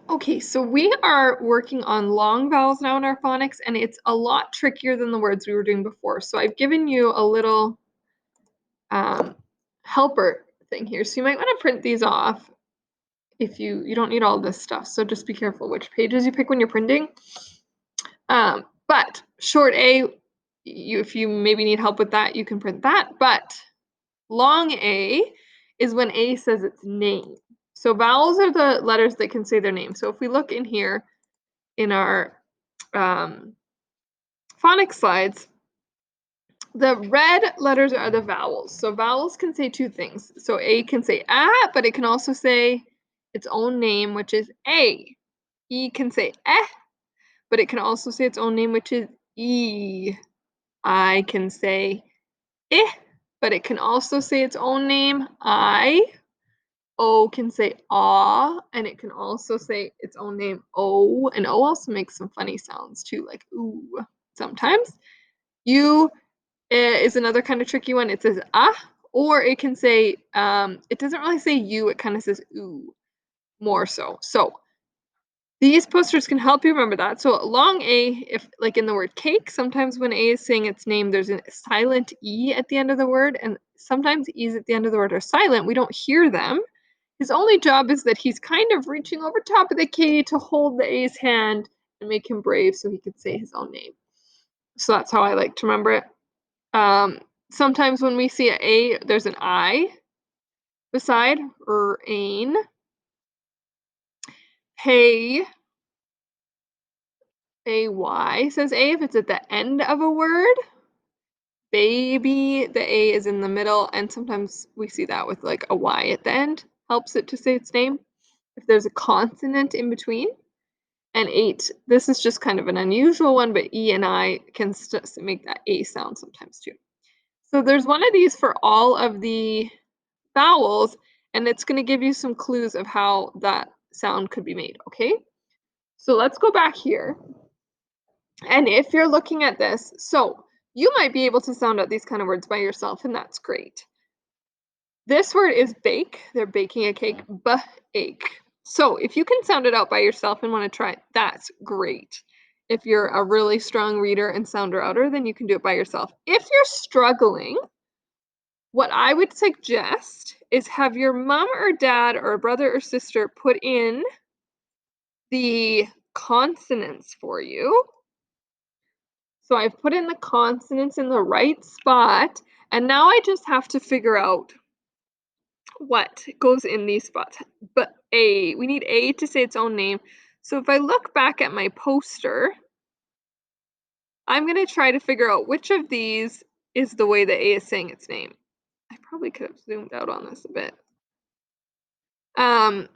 Okay, so we are working on long vowels now in our phonics, and it's a lot trickier than the words we were doing before. So I've given you a little helper thing here. So you might want to print these off if you don't need all this stuff. So just be careful which pages you pick when you're printing. But short A, if you maybe need help with that, you can print that. But long A is when A says its name. So vowels are the letters that can say their name. So if we look in here in our phonics slides, the red letters are the vowels. So vowels can say two things. So A can say ah, but it can also say its own name, which is A. E can say eh, but it can also say its own name, which is E. I can say eh, but it can also say its own name, I. O can say ah, and it can also say its own name, O. And O also makes some funny sounds too, like ooh, sometimes. U is another kind of tricky one. It says ah, or it can say, it doesn't really say you, it kind of says ooh, more so. So these posters can help you remember that. So long A, if like in the word cake, sometimes when A is saying its name, there's a silent E at the end of the word, and sometimes E's at the end of the word are silent. We don't hear them. His only job is that he's kind of reaching over top of the K to hold the A's hand and make him brave so he could say his own name. So that's how I like to remember it. Sometimes when we see an A, there's an I beside, or ain. Hey, A-Y says A if it's at the end of a word. Baby, the A is in the middle, and sometimes we see that with like a Y at the end, helps it to say its name. If there's a consonant in between. And 8, this is just kind of an unusual one, but E and I can make that A sound sometimes too. So there's one of these for all of the vowels, and it's going to give you some clues of how that sound could be made, okay? So let's go back here. And if you're looking at this, so you might be able to sound out these kind of words by yourself, and that's great. This word is bake. They're baking a cake, bake. So if you can sound it out by yourself and want to try it, that's great. If you're a really strong reader and sounder outer, then you can do it by yourself. If you're struggling, what I would suggest is have your mom or dad or a brother or sister put in the consonants for you. So I've put in the consonants in the right spot, and now I just have to figure out what goes in these spots. But A, we need A to say its own name. So if I look back at my poster, I'm going to try to figure out which of these is the way that A is saying its name. I probably could have zoomed out on this a bit. And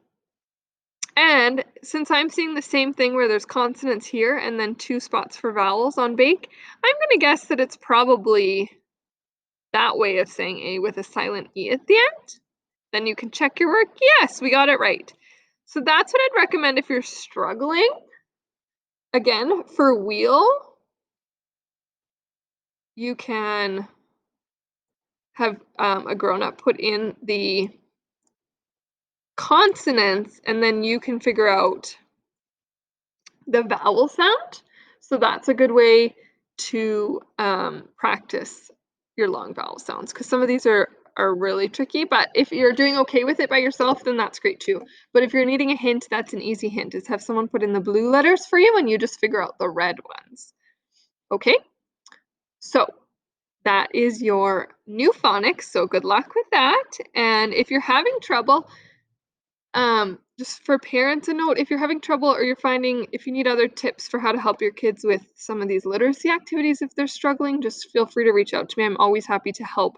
since I'm seeing the same thing where there's consonants here and then 2 spots for vowels on bake, I'm going to guess that it's probably that way of saying A with a silent E at the end. Then you can check your work. Yes, we got it right. So that's what I'd recommend if you're struggling. Again, for wheel, you can have a grown-up put in the consonants, and then you can figure out the vowel sound. So that's a good way to practice your long vowel sounds, because some of these are really tricky, but if you're doing okay with it by yourself, then that's great too. But if you're needing a hint, that's an easy hint, is have someone put in the blue letters for you and you just figure out the red ones. Okay, so that is your new phonics, so good luck with that. And if you're having trouble, just for parents, a note, if you're having trouble or you're finding, if you need other tips for how to help your kids with some of these literacy activities, if they're struggling, just feel free to reach out to me. I'm always happy to help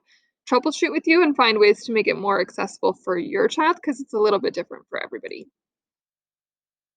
troubleshoot with you and find ways to make it more accessible for your child, because it's a little bit different for everybody.